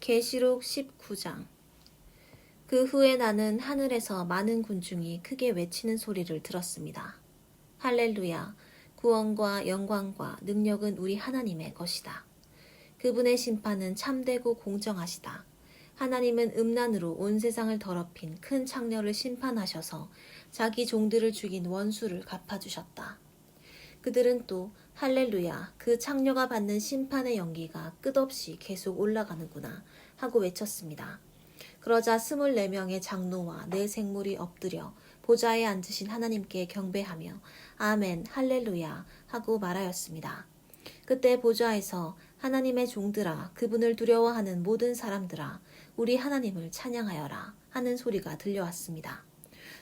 계시록 19장. 그 후에 나는 하늘에서 많은 군중이 크게 외치는 소리를 들었습니다. 할렐루야! 구원과 영광과 능력은 우리 하나님의 것이다. 그분의 심판은 참되고 공정하시다. 하나님은 음란으로 온 세상을 더럽힌 큰 창녀를 심판하셔서 자기 종들을 죽인 원수를 갚아주셨다. 그들은 또 할렐루야, 그 창녀가 받는 심판의 연기가 끝없이 계속 올라가는구나 하고 외쳤습니다. 그러자 24명의 장로와 네 생물이 엎드려 보좌에 앉으신 하나님께 경배하며 아멘, 할렐루야 하고 말하였습니다. 그때 보좌에서 하나님의 종들아, 그분을 두려워하는 모든 사람들아, 우리 하나님을 찬양하여라 하는 소리가 들려왔습니다.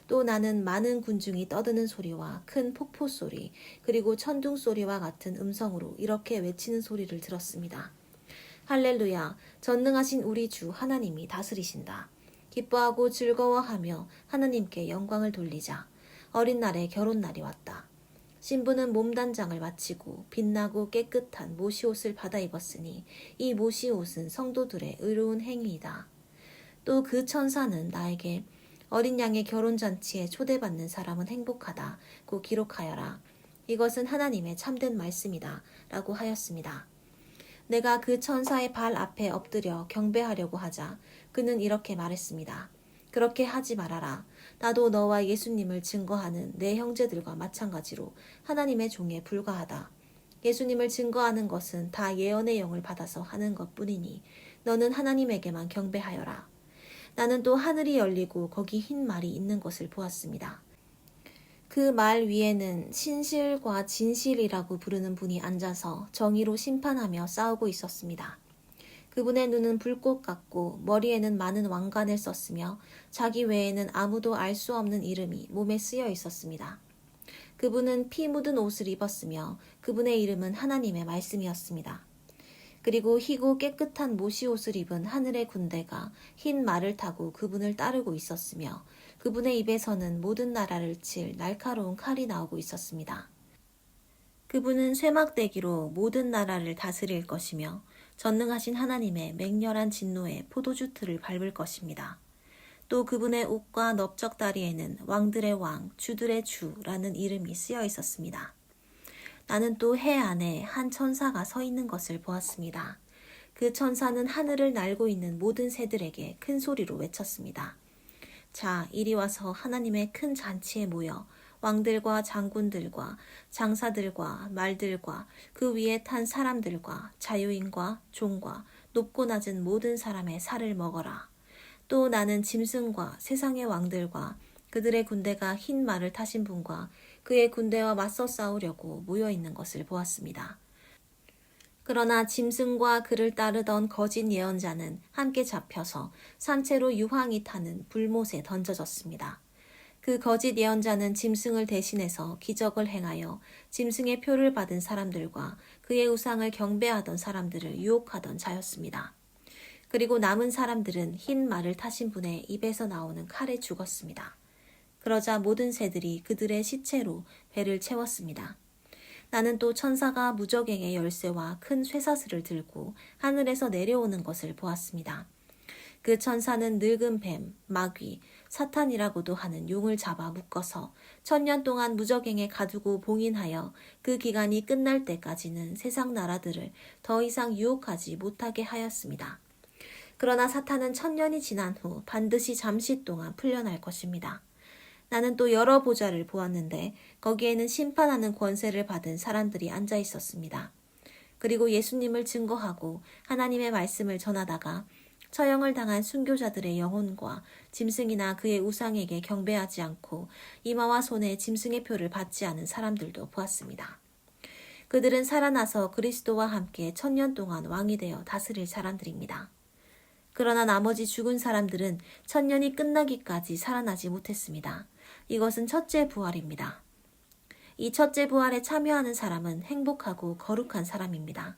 또 나는 많은 군중이 떠드는 소리와 큰 폭포 소리, 그리고 천둥 소리와 같은 음성으로 이렇게 외치는 소리를 들었습니다. 할렐루야, 전능하신 우리 주 하나님이 다스리신다. 기뻐하고 즐거워하며 하나님께 영광을 돌리자. 어린 날에 결혼날이 왔다. 신부는 몸단장을 마치고 빛나고 깨끗한 모시옷을 받아 입었으니 이 모시옷은 성도들의 의로운 행위이다. 또 그 천사는 나에게 어린 양의 결혼잔치에 초대받는 사람은 행복하다고 기록하여라. 이것은 하나님의 참된 말씀이다 라고 하였습니다. 내가 그 천사의 발 앞에 엎드려 경배하려고 하자 그는 이렇게 말했습니다. 그렇게 하지 말아라. 나도 너와 예수님을 증거하는 내 형제들과 마찬가지로 하나님의 종에 불과하다. 예수님을 증거하는 것은 다 예언의 영을 받아서 하는 것뿐이니 너는 하나님에게만 경배하여라. 나는 또 하늘이 열리고 거기 흰 말이 있는 것을 보았습니다. 그 말 위에는 신실과 진실이라고 부르는 분이 앉아서 정의로 심판하며 싸우고 있었습니다. 그분의 눈은 불꽃 같고 머리에는 많은 왕관을 썼으며 자기 외에는 아무도 알 수 없는 이름이 몸에 쓰여 있었습니다. 그분은 피 묻은 옷을 입었으며 그분의 이름은 하나님의 말씀이었습니다. 그리고 희고 깨끗한 모시옷을 입은 하늘의 군대가 흰 말을 타고 그분을 따르고 있었으며 그분의 입에서는 모든 나라를 칠 날카로운 칼이 나오고 있었습니다. 그분은 쇠막대기로 모든 나라를 다스릴 것이며 전능하신 하나님의 맹렬한 진노에 포도주 틀을 밟을 것입니다. 또 그분의 옷과 넓적다리에는 왕들의 왕, 주들의 주라는 이름이 쓰여 있었습니다. 나는 또 해 안에 한 천사가 서 있는 것을 보았습니다. 그 천사는 하늘을 날고 있는 모든 새들에게 큰 소리로 외쳤습니다. 자, 이리 와서 하나님의 큰 잔치에 모여 왕들과 장군들과 장사들과 말들과 그 위에 탄 사람들과 자유인과 종과 높고 낮은 모든 사람의 살을 먹어라. 또 나는 짐승과 세상의 왕들과 그들의 군대가 흰 말을 타신 분과 그의 군대와 맞서 싸우려고 모여있는 것을 보았습니다. 그러나 짐승과 그를 따르던 거짓 예언자는 함께 잡혀서 산채로 유황이 타는 불못에 던져졌습니다. 그 거짓 예언자는 짐승을 대신해서 기적을 행하여 짐승의 표를 받은 사람들과 그의 우상을 경배하던 사람들을 유혹하던 자였습니다. 그리고 남은 사람들은 흰 말을 타신 분의 입에서 나오는 칼에 죽었습니다. 그러자 모든 새들이 그들의 시체로 배를 채웠습니다. 나는 또 천사가 무저갱의 열쇠와 큰 쇠사슬을 들고 하늘에서 내려오는 것을 보았습니다. 그 천사는 늙은 뱀, 마귀, 사탄이라고도 하는 용을 잡아 묶어서 1000년 동안 무저갱에 가두고 봉인하여 그 기간이 끝날 때까지는 세상 나라들을 더 이상 유혹하지 못하게 하였습니다. 그러나 사탄은 1000년이 지난 후 반드시 잠시 동안 풀려날 것입니다. 나는 또 여러 보좌를 보았는데 거기에는 심판하는 권세를 받은 사람들이 앉아 있었습니다. 그리고 예수님을 증거하고 하나님의 말씀을 전하다가 처형을 당한 순교자들의 영혼과 짐승이나 그의 우상에게 경배하지 않고 이마와 손에 짐승의 표를 받지 않은 사람들도 보았습니다. 그들은 살아나서 그리스도와 함께 1000년 동안 왕이 되어 다스릴 사람들입니다. 그러나 나머지 죽은 사람들은 1000년이 끝나기까지 살아나지 못했습니다. 이것은 첫째 부활입니다. 이 첫째 부활에 참여하는 사람은 행복하고 거룩한 사람입니다.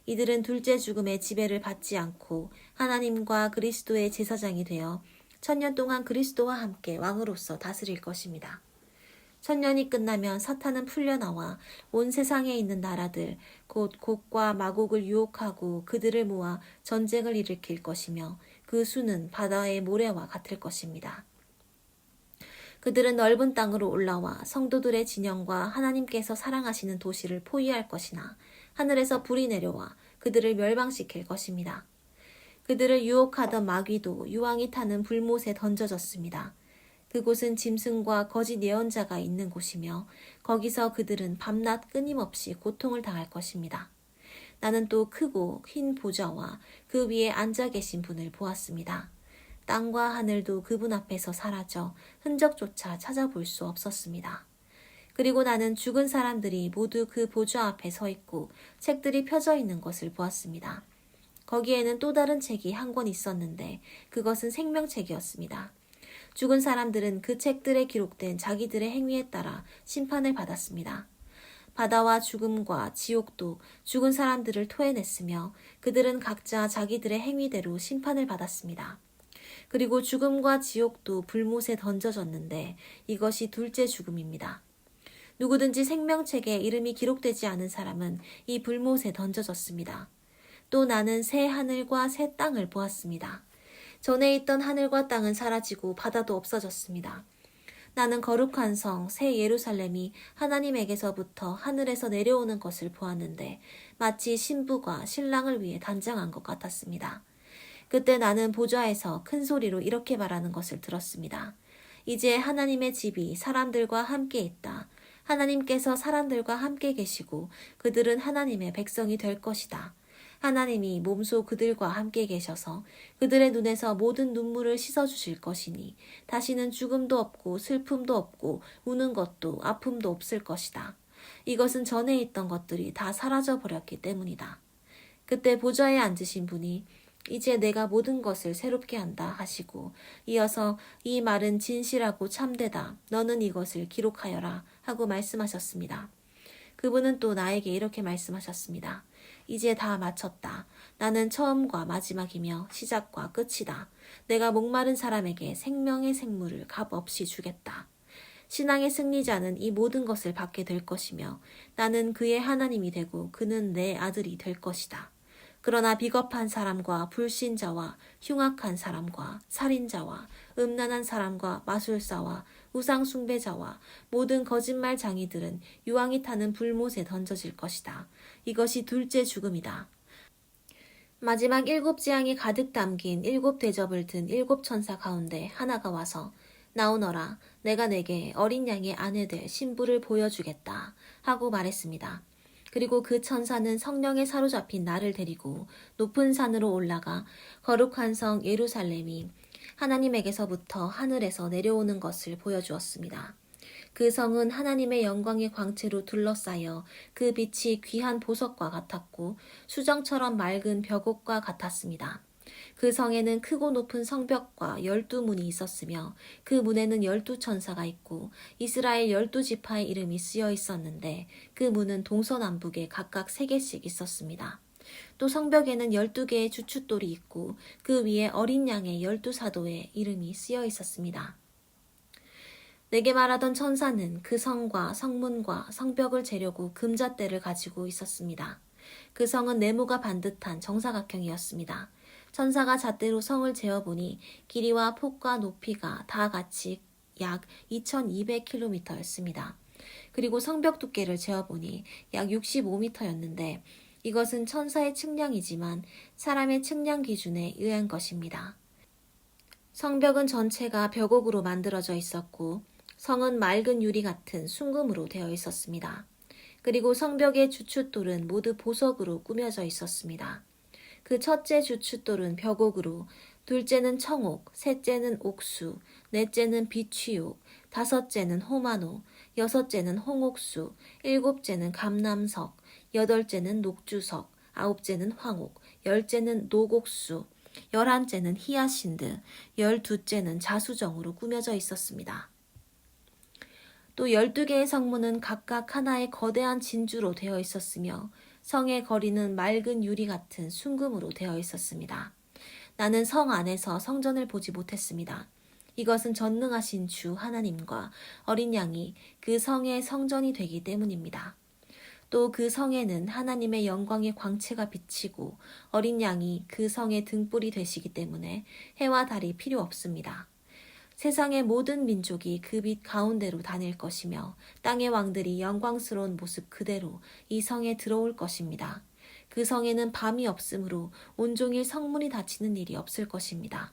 이들은 둘째 죽음의 지배를 받지 않고 하나님과 그리스도의 제사장이 되어 1000년 동안 그리스도와 함께 왕으로서 다스릴 것입니다. 천년이 끝나면 사탄은 풀려나와 온 세상에 있는 나라들 곧 곡과 마곡을 유혹하고 그들을 모아 전쟁을 일으킬 것이며 그 수는 바다의 모래와 같을 것입니다. 그들은 넓은 땅으로 올라와 성도들의 진영과 하나님께서 사랑하시는 도시를 포위할 것이나 하늘에서 불이 내려와 그들을 멸망시킬 것입니다. 그들을 유혹하던 마귀도 유황이 타는 불못에 던져졌습니다. 그곳은 짐승과 거짓 예언자가 있는 곳이며 거기서 그들은 밤낮 끊임없이 고통을 당할 것입니다. 나는 또 크고 흰 보좌와 그 위에 앉아 계신 분을 보았습니다. 땅과 하늘도 그분 앞에서 사라져 흔적조차 찾아볼 수 없었습니다. 그리고 나는 죽은 사람들이 모두 그 보좌 앞에 서 있고 책들이 펴져 있는 것을 보았습니다. 거기에는 또 다른 책이 한 권 있었는데 그것은 생명책이었습니다. 죽은 사람들은 그 책들에 기록된 자기들의 행위에 따라 심판을 받았습니다. 바다와 죽음과 지옥도 죽은 사람들을 토해냈으며 그들은 각자 자기들의 행위대로 심판을 받았습니다. 그리고 죽음과 지옥도 불못에 던져졌는데 이것이 둘째 죽음입니다. 누구든지 생명책에 이름이 기록되지 않은 사람은 이 불못에 던져졌습니다. 또 나는 새 하늘과 새 땅을 보았습니다. 전에 있던 하늘과 땅은 사라지고 바다도 없어졌습니다. 나는 거룩한 성, 새 예루살렘이 하나님에게서부터 하늘에서 내려오는 것을 보았는데 마치 신부가 신랑을 위해 단장한 것 같았습니다. 그때 나는 보좌에서 큰 소리로 이렇게 말하는 것을 들었습니다. 이제 하나님의 집이 사람들과 함께 있다. 하나님께서 사람들과 함께 계시고 그들은 하나님의 백성이 될 것이다. 하나님이 몸소 그들과 함께 계셔서 그들의 눈에서 모든 눈물을 씻어주실 것이니 다시는 죽음도 없고 슬픔도 없고 우는 것도 아픔도 없을 것이다. 이것은 전에 있던 것들이 다 사라져 버렸기 때문이다. 그때 보좌에 앉으신 분이 이제 내가 모든 것을 새롭게 한다 하시고 이어서 이 말은 진실하고 참되다. 너는 이것을 기록하여라 하고 말씀하셨습니다. 그분은 또 나에게 이렇게 말씀하셨습니다. 이제 다 마쳤다. 나는 처음과 마지막이며 시작과 끝이다. 내가 목마른 사람에게 생명의 생물을 값없이 주겠다. 신앙의 승리자는 이 모든 것을 받게 될 것이며 나는 그의 하나님이 되고 그는 내 아들이 될 것이다. 그러나 비겁한 사람과 불신자와 흉악한 사람과 살인자와 음란한 사람과 마술사와 우상숭배자와 모든 거짓말 장이들은 유황이 타는 불못에 던져질 것이다. 이것이 둘째 죽음이다. 마지막 7 재앙이 가득 담긴 7 대접을 든 7 천사 가운데 하나가 와서 나오너라 내가 내게 어린 양의 아내 될 신부를 보여주겠다 하고 말했습니다. 그리고 그 천사는 성령에 사로잡힌 나를 데리고 높은 산으로 올라가 거룩한 성 예루살렘이 하나님에게서부터 하늘에서 내려오는 것을 보여주었습니다. 그 성은 하나님의 영광의 광채로 둘러싸여 그 빛이 귀한 보석과 같았고 수정처럼 맑은 벽옥과 같았습니다. 그 성에는 크고 높은 성벽과 12문이 있었으며 그 문에는 12천사가 있고 이스라엘 12지파의 이름이 쓰여 있었는데 그 문은 동서남북에 각각 3개씩 있었습니다. 또 성벽에는 12개의 주춧돌이 있고 그 위에 어린 양의 12사도의 이름이 쓰여 있었습니다. 내게 말하던 천사는 그 성과 성문과 성벽을 재려고 금잣대를 가지고 있었습니다. 그 성은 네모가 반듯한 정사각형이었습니다. 천사가 잣대로 성을 재어보니 길이와 폭과 높이가 다 같이 약 2200km였습니다. 그리고 성벽 두께를 재어보니 약 65m였는데 이것은 천사의 측량이지만 사람의 측량 기준에 의한 것입니다. 성벽은 전체가 벽옥으로 만들어져 있었고 성은 맑은 유리 같은 순금으로 되어 있었습니다. 그리고 성벽의 주춧돌은 모두 보석으로 꾸며져 있었습니다. 그 첫째 주춧돌은 벽옥으로, 둘째는 청옥, 셋째는 옥수, 넷째는 비취옥, 다섯째는 호마노, 여섯째는 홍옥수, 일곱째는 감람석, 여덟째는 녹주석, 아홉째는 황옥, 열째는 녹옥수, 11째는 히아신드, 12째는 자수정으로 꾸며져 있었습니다. 또 12개의 성문은 각각 하나의 거대한 진주로 되어 있었으며 성의 거리는 맑은 유리 같은 순금으로 되어 있었습니다. 나는 성 안에서 성전을 보지 못했습니다. 이것은 전능하신 주 하나님과 어린 양이 그 성의 성전이 되기 때문입니다. 또 그 성에는 하나님의 영광의 광채가 비치고 어린 양이 그 성의 등불이 되시기 때문에 해와 달이 필요 없습니다. 세상의 모든 민족이 그 빛 가운데로 다닐 것이며 땅의 왕들이 영광스러운 모습 그대로 이 성에 들어올 것입니다. 그 성에는 밤이 없으므로 온종일 성문이 닫히는 일이 없을 것입니다.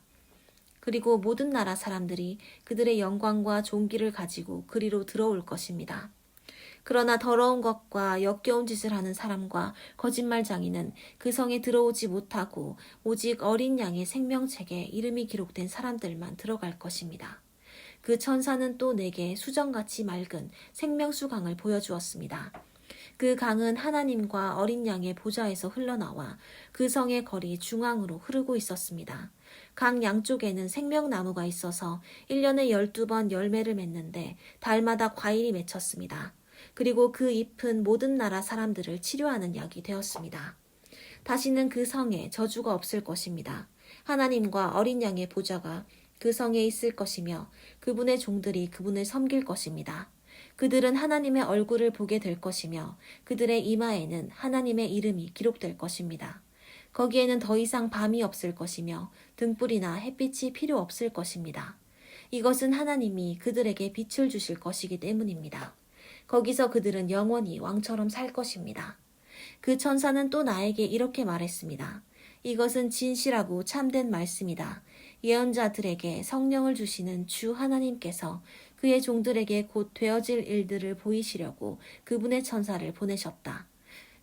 그리고 모든 나라 사람들이 그들의 영광과 존귀를 가지고 그리로 들어올 것입니다. 그러나 더러운 것과 역겨운 짓을 하는 사람과 거짓말 장이는 그 성에 들어오지 못하고 오직 어린 양의 생명책에 이름이 기록된 사람들만 들어갈 것입니다. 그 천사는 또 내게 수정같이 맑은 생명수 강을 보여주었습니다. 그 강은 하나님과 어린 양의 보좌에서 흘러나와 그 성의 거리 중앙으로 흐르고 있었습니다. 강 양쪽에는 생명나무가 있어서 1년에 12번 열매를 맺는데 달마다 과일이 맺혔습니다. 그리고 그 잎은 모든 나라 사람들을 치료하는 약이 되었습니다. 다시는 그 성에 저주가 없을 것입니다. 하나님과 어린 양의 보좌가 그 성에 있을 것이며 그분의 종들이 그분을 섬길 것입니다. 그들은 하나님의 얼굴을 보게 될 것이며 그들의 이마에는 하나님의 이름이 기록될 것입니다. 거기에는 더 이상 밤이 없을 것이며 등불이나 햇빛이 필요 없을 것입니다. 이것은 하나님이 그들에게 빛을 주실 것이기 때문입니다. 거기서 그들은 영원히 왕처럼 살 것입니다. 그 천사는 또 나에게 이렇게 말했습니다. 이것은 진실하고 참된 말씀이다. 예언자들에게 성령을 주시는 주 하나님께서 그의 종들에게 곧 되어질 일들을 보이시려고 그분의 천사를 보내셨다.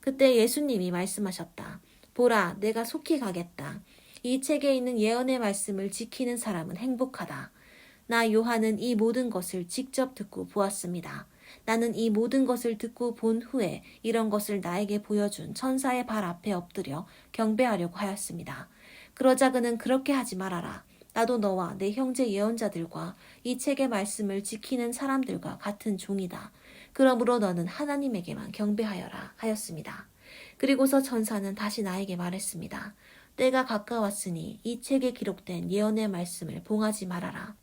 그때 예수님이 말씀하셨다. 보라, 내가 속히 가겠다. 이 책에 있는 예언의 말씀을 지키는 사람은 행복하다. 나 요한은 이 모든 것을 직접 듣고 보았습니다. 나는 이 모든 것을 듣고 본 후에 이런 것을 나에게 보여준 천사의 발 앞에 엎드려 경배하려고 하였습니다. 그러자 그는 그렇게 하지 말아라. 나도 너와 내 형제 예언자들과 이 책의 말씀을 지키는 사람들과 같은 종이다. 그러므로 너는 하나님에게만 경배하여라 하였습니다. 그리고서 천사는 다시 나에게 말했습니다. 때가 가까웠으니 이 책에 기록된 예언의 말씀을 봉하지 말아라.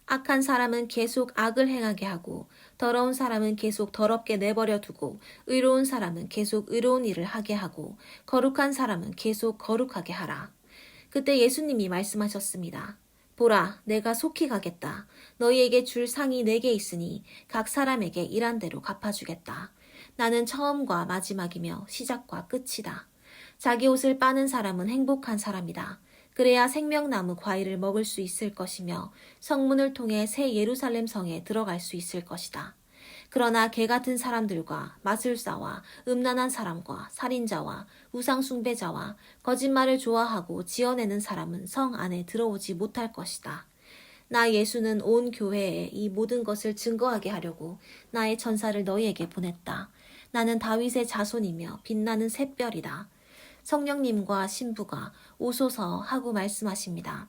악한 사람은 계속 악을 행하게 하고 더러운 사람은 계속 더럽게 내버려 두고 의로운 사람은 계속 의로운 일을 하게 하고 거룩한 사람은 계속 거룩하게 하라. 그때 예수님이 말씀하셨습니다. 보라, 내가 속히 가겠다. 너희에게 줄 상이 4개 있으니 각 사람에게 일한 대로 갚아주겠다. 나는 처음과 마지막이며 시작과 끝이다. 자기 옷을 빠는 사람은 행복한 사람이다. 그래야 생명나무 과일을 먹을 수 있을 것이며 성문을 통해 새 예루살렘 성에 들어갈 수 있을 것이다. 그러나 개 같은 사람들과 마술사와 음란한 사람과 살인자와 우상숭배자와 거짓말을 좋아하고 지어내는 사람은 성 안에 들어오지 못할 것이다. 나 예수는 온 교회에 이 모든 것을 증거하게 하려고 나의 천사를 너희에게 보냈다. 나는 다윗의 자손이며 빛나는 샛별이다. 성령님과 신부가 오소서 하고 말씀하십니다.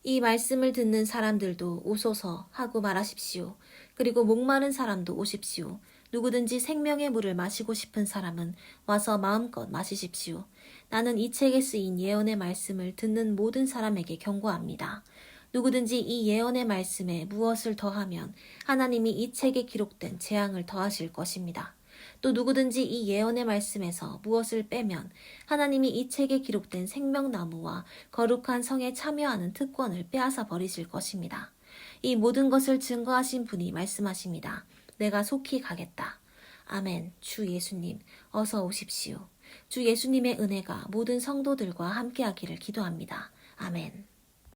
이 말씀을 듣는 사람들도 오소서 하고 말하십시오. 그리고 목마른 사람도 오십시오. 누구든지 생명의 물을 마시고 싶은 사람은 와서 마음껏 마시십시오. 나는 이 책에 쓰인 예언의 말씀을 듣는 모든 사람에게 경고합니다. 누구든지 이 예언의 말씀에 무엇을 더하면 하나님이 이 책에 기록된 재앙을 더하실 것입니다. 또 누구든지 이 예언의 말씀에서 무엇을 빼면 하나님이 이 책에 기록된 생명나무와 거룩한 성에 참여하는 특권을 빼앗아 버리실 것입니다. 이 모든 것을 증거하신 분이 말씀하십니다. 내가 속히 가겠다. 아멘. 주 예수님, 어서 오십시오. 주 예수님의 은혜가 모든 성도들과 함께하기를 기도합니다. 아멘.